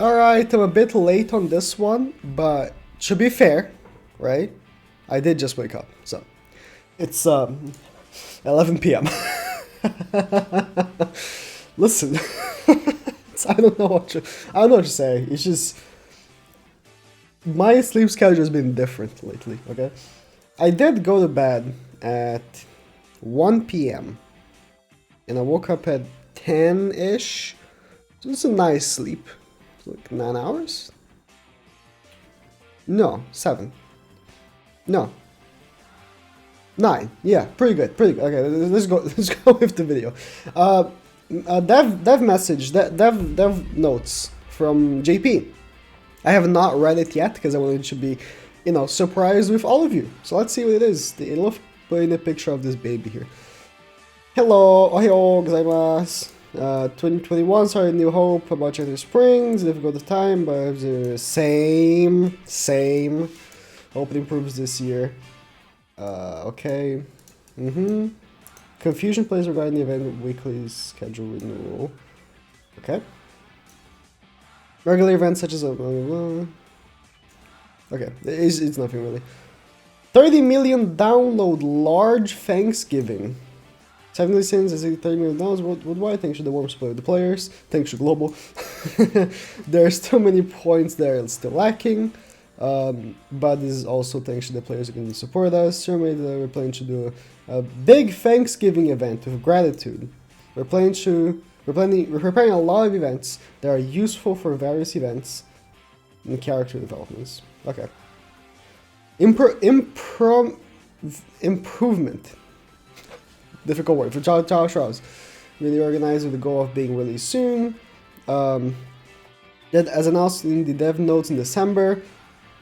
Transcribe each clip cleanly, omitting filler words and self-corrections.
Alright, I'm a bit late on this one, but to be fair, right? I did just wake up, so it's 11 p.m. Listen, I don't know what to say. It's just my sleep schedule has been different lately. Okay, I did go to bed at 1 p.m. and I woke up at 10-ish. So it's a nice sleep. Like 9 hours? No, 7. No. 9. Yeah, pretty good, pretty good. Okay, let's go with the video. Dev notes from JP. I have not read it yet because I wanted to be, surprised with all of you. So let's see what it is. I love putting a picture of this baby here. Hello, ohio gozaimasu. 2021 started New Hope about Chapter Springs, difficult time, but same. Hope it improves this year. Okay. Confusion plays regarding the event weekly schedule renewal. Okay. Regular events such as okay, it's nothing really. 30 million download large Thanksgiving. 70 cents is $30 million. What do I think should the warm play with the players? Thanks to Global. There's too many points there, it's still lacking. But this is also thanks to the players who can support us. We're planning to do a big Thanksgiving event with gratitude. We're preparing a lot of events that are useful for various events and character developments. Okay. Improvement. Difficult word for Child Shows. Really organized with the goal of being released soon. That as announced in the dev notes in December,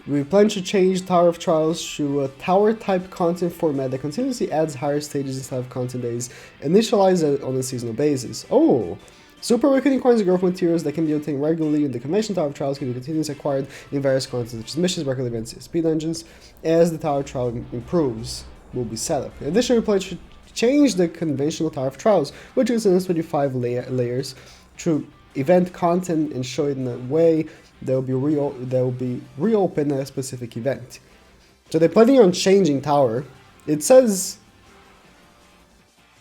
we plan to change Tower of Trials to a tower type content format that continuously adds higher stages instead of content days, initialized on a seasonal basis. Oh! Super Awakening coins and growth materials that can be obtained regularly in the convention Tower of Trials can be continuously acquired in various contents such as missions, regular events, and speed dungeons. As the Tower of Trial improves, will be set up. In addition, we plan to change the conventional Tower of Trials, which is in 25 layers, to event content and show it in a way that will be reopened at a specific event. So they're planning on changing Tower. It says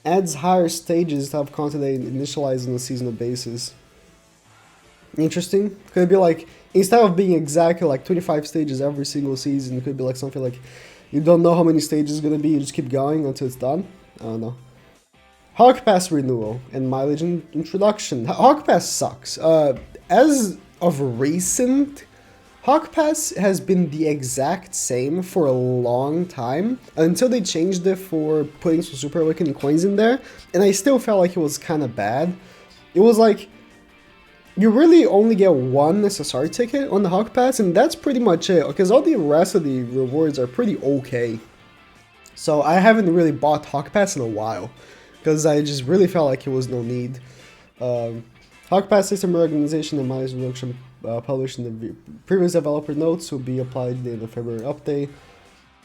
adds higher stages to have content they initialize on a seasonal basis. Interesting. Could it be like, instead of being exactly like 25 stages every single season, it could be like something like you don't know how many stages it's gonna be, you just keep going until it's done? I don't know. Hawk Pass renewal and mileage introduction. Hawk Pass sucks. As of recent, Hawk Pass has been the exact same for a long time until they changed it for putting some Super Awakening coins in there, and I still felt like it was kind of bad. It was like you really only get one SSR ticket on the Hawk Pass, and that's pretty much it, because all the rest of the rewards are pretty okay. So I haven't really bought Hawk Pass in a while, because I just really felt like it was no need. Hawk Pass system reorganization and mileage reduction published in the previous developer notes will be applied in the February update.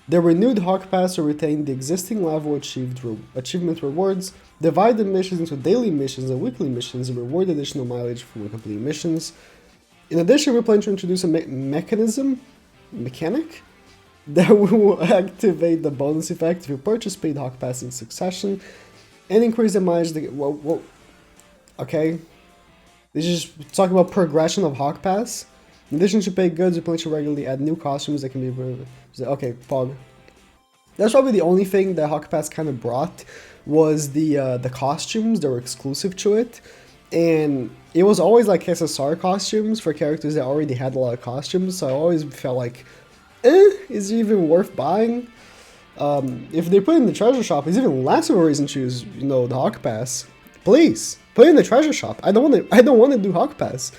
The renewed Hawk Pass will retain the existing level achievement rewards, divide the missions into daily missions and weekly missions, and reward additional mileage for completing missions. In addition, we plan to introduce a mechanic that will activate the bonus effect if you purchase paid Hawk Pass in succession, and increase the mileage. Okay. This is just talking about progression of Hawk Pass. In addition to paid goods, we plan to regularly add new costumes that can be... Okay, Fog. That's probably the only thing that Hawk Pass kind of brought, was the costumes that were exclusive to it. And it was always like SSR costumes for characters that already had a lot of costumes, so I always felt like, is it even worth buying? If they put it in the treasure shop, it's even less of a reason to choose, the Hawk Pass. Please, put it in the treasure shop. I don't want to do Hawk Pass.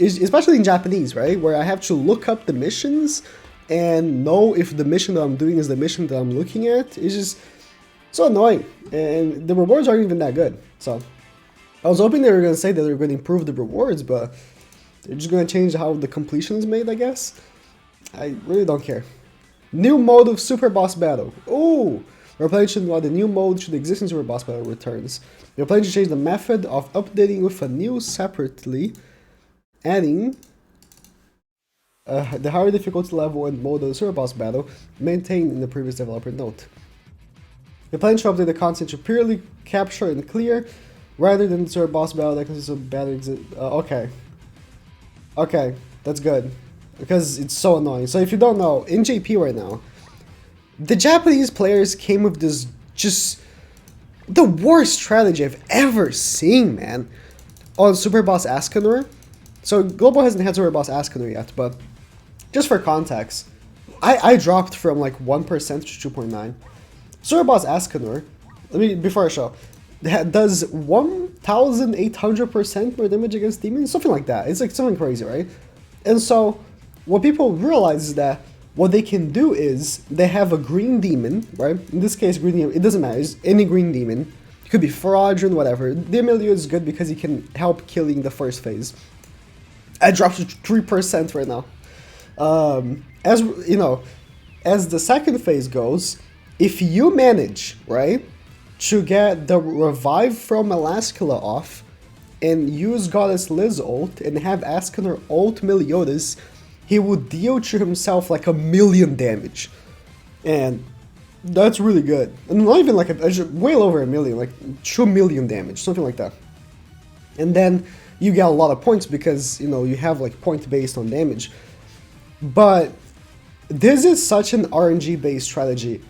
Especially in Japanese, right? Where I have to look up the missions and know if the mission that I'm doing is the mission that I'm looking at. It's just so annoying. And the rewards aren't even that good. So I was hoping they were going to say that they were going to improve the rewards, but they're just going to change how the completion is made, I guess. I really don't care. New mode of Super Boss Battle. Oh! We're planning to add a new mode to the existing Super Boss Battle returns. We're planning to change the method of updating with a new separately, adding the higher difficulty level and mode of the Super Boss battle maintained in the previous developer note. They plan to update the content to purely capture and clear, rather than the Super Boss battle that consists of battle okay. Okay, that's good. Because it's so annoying. So if you don't know, in JP right now, the Japanese players came with this just the worst strategy I've ever seen, man, on Super Boss Ascanor. So Global hasn't had Super Boss Ascanor yet, but just for context, I dropped from like 1% to 2.9. Super Boss Ascanor, before I show, does 1,800% more damage against demons, something like that. It's like something crazy, right? And so what people realize is that what they can do is they have a green demon, right? In this case, green demon, it doesn't matter, it's any green demon. It could be Fraudulent, whatever. The Emilio is good because he can help killing the first phase. I dropped to 3% right now. As you know, as the second phase goes, if you manage, right, to get the revive from Elascula off and use Goddess Liz ult and have Ascanor ult Meliodas, he would deal to himself like 1,000,000 damage. And that's really good. And not even like way over 1,000,000, like 2,000,000 damage, something like that. And then you get a lot of points because, you know, you have like point based on damage. But this is such an RNG based strategy.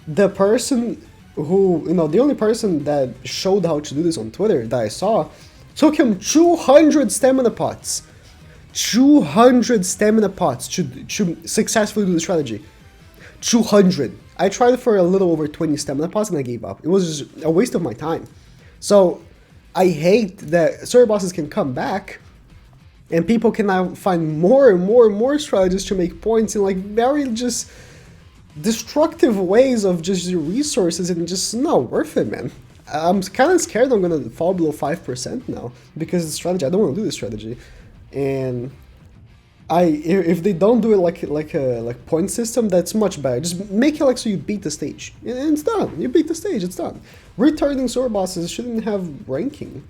The person who, you know, the only person that showed how to do this on Twitter that I saw, took him 200 stamina pots. 200 stamina pots to successfully do the strategy. 200. I tried for a little over 20 stamina pots and I gave up. It was just a waste of my time. So I hate that Super Bosses can come back and people can now find more and more and more strategies to make points in like very just destructive ways of just your resources, and just not worth it, man. I'm kind of scared I'm gonna fall below 5% now because of the strategy. I don't want to do this strategy, and if they don't do it like a point system, that's much better. Just make it like so you beat the stage, and it's done. You beat the stage, it's done. Returning Super Bosses shouldn't have ranking.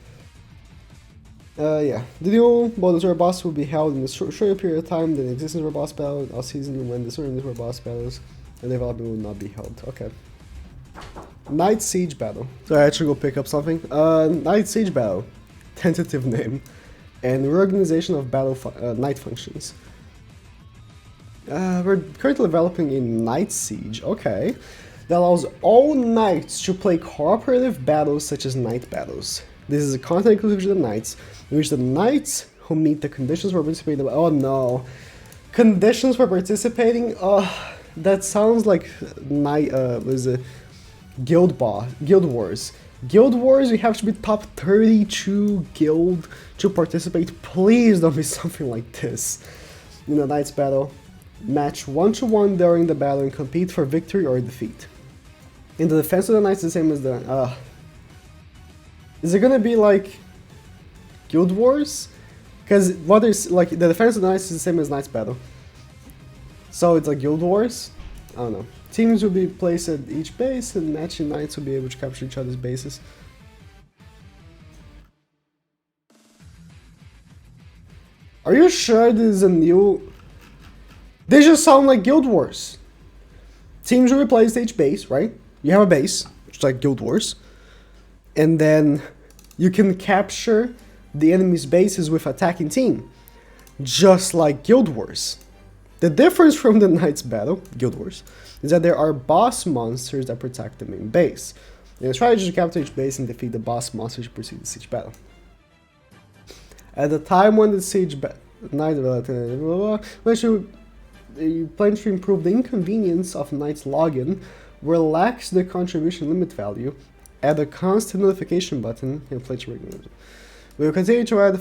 Yeah, the new mode of Super Boss will be held in a shorter period of time than the existing Super Boss battle all season, when the Super Boss battles and development will not be held. Okay. Night Siege Battle. So I actually go pick up something. Night Siege Battle. Tentative name. And reorganization of battle night functions. We're currently developing a Night Siege. Okay. That allows all knights to play cooperative battles such as night battles. This is a content exclusive to the knights, in which the knights who meet the conditions for participating. Oh no. Conditions for participating? That sounds like Guild Wars. Guild Wars, you have to be top 32 guild to participate. Please don't be something like this. In the Knights battle, match 1-to-1 during the battle and compete for victory or defeat. In the defense of the Knights, the same as the... is it gonna be like Guild Wars? Because what is like the defense of the Knights is the same as Knights battle. So it's like Guild Wars? I don't know. Teams will be placed at each base, and matching knights will be able to capture each other's bases. Are you sure this is a new... They just sound like Guild Wars. Teams will be placed at each base, right? You have a base, which is like Guild Wars. And then you can capture the enemy's bases with attacking team. Just like Guild Wars. The difference from the Knights battle, Guild Wars, is that there are boss monsters that protect the main base. And the strategy is to capture each base and defeat the boss monsters to proceed the siege battle. At the time when the siege night you plan to improve the inconvenience of Knight's login, relax the contribution limit value, add a constant notification button, and play to regularly. We will continue to add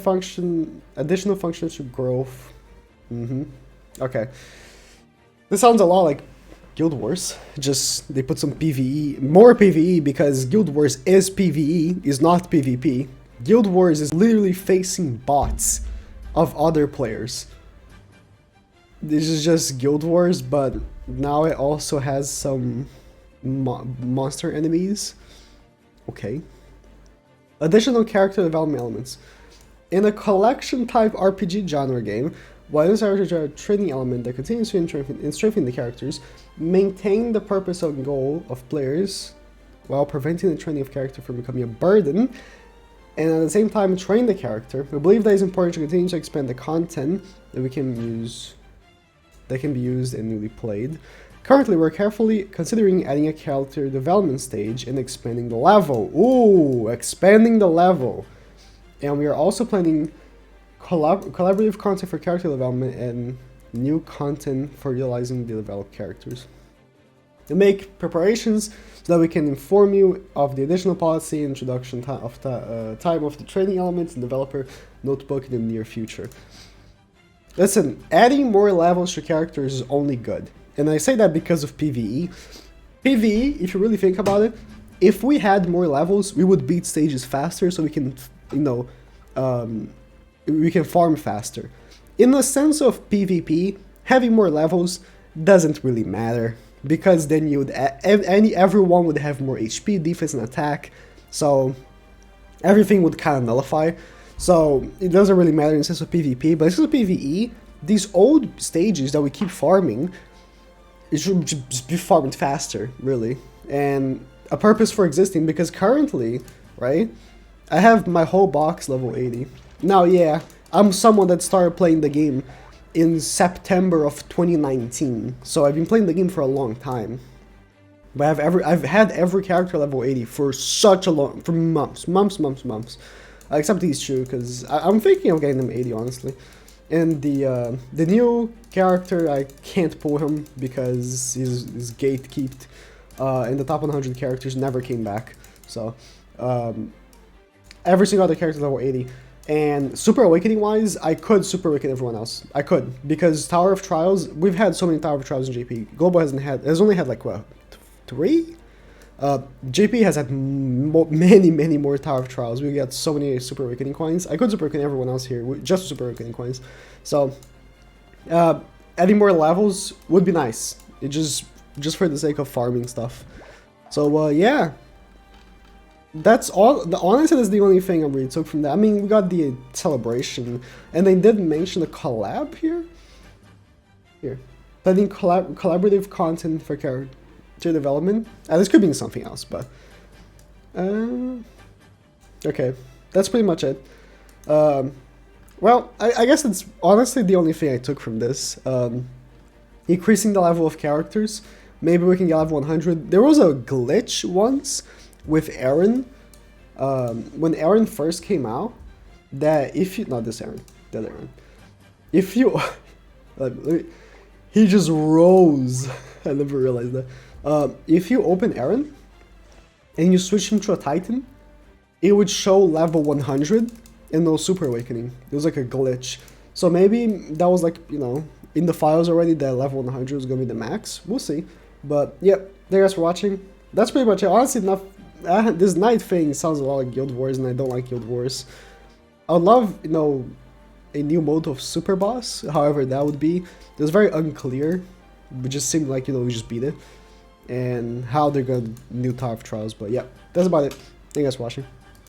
additional functions to growth. Okay. This sounds a lot like Guild Wars. Just they put some PvE, more PvE, because Guild Wars is PvE, is not PvP. Guild Wars is literally facing bots of other players. This is just Guild Wars, but now it also has some monster enemies. Okay. Additional character development elements. In a collection type RPG genre game, While this is a training element that continues to strengthen the characters, maintain the purpose and goal of players while preventing the training of character from becoming a burden, and at the same time train the character. We believe that it's important to continue to expand the content that can be used and newly played. Currently, we're carefully considering adding a character development stage and expanding the level. Ooh, expanding the level. And we are also planning collaborative content for character development and new content for utilizing the developed characters. To make preparations so that we can inform you of the additional policy introduction time of the training elements and developer notebook in the near future. Listen, adding more levels to characters is only good. And I say that because of PvE. PvE, if you really think about it, if we had more levels, we would beat stages faster so we can, we can farm faster. In the sense of PvP, having more levels doesn't really matter, because then everyone would have more HP, defense, and attack, so everything would kind of nullify. So it doesn't really matter in the sense of PvP, but in the sense of PvE, these old stages that we keep farming, it should just be farmed faster, really, and a purpose for existing, because currently, right, I have my whole box level 80. Now, yeah, I'm someone that started playing the game in September of 2019, so I've been playing the game for a long time. But I've had every character level 80 for for months. Except these two, because I'm thinking of getting them 80, honestly. And the new character, I can't pull him because he's gatekeeped, and the top 100 characters never came back. So every single other character is level 80. And Super Awakening wise, I could Super Awaken everyone else. I could, because Tower of Trials, we've had so many Tower of Trials in JP. Global has only had like what, 3? JP has had many more Tower of Trials. We got so many Super Awakening coins. I could Super Awaken everyone else here, just Super Awakening coins. So, adding more levels would be nice. It just for the sake of farming stuff. So, yeah. That's all. Honestly, that's the only thing I really took from that. I mean, we got the celebration, and they did mention the collab here. Planning collaborative content for character development. This could be something else, but okay, that's pretty much it. Well, I guess it's honestly the only thing I took from this. Increasing the level of characters. Maybe we can get level 100. There was a glitch once with Aaron, when Aaron first came out, that if you, not this Aaron, that Aaron, if you, he just rose, I never realized that, if you open Aaron, and you switch him to a Titan, it would show level 100, and no Super Awakening. It was like a glitch, so maybe that was like, in the files already, that level 100 was gonna be the max, we'll see, but yeah, thank you guys for watching. That's pretty much it. Honestly, this night thing sounds a lot like Guild Wars, and I don't like Guild Wars. I would love, a new mode of Super Boss, however that would be. It was very unclear. It just seemed like, we just beat it. And how they're gonna new Tower of Trials, but yeah, that's about it. Thank you guys for watching.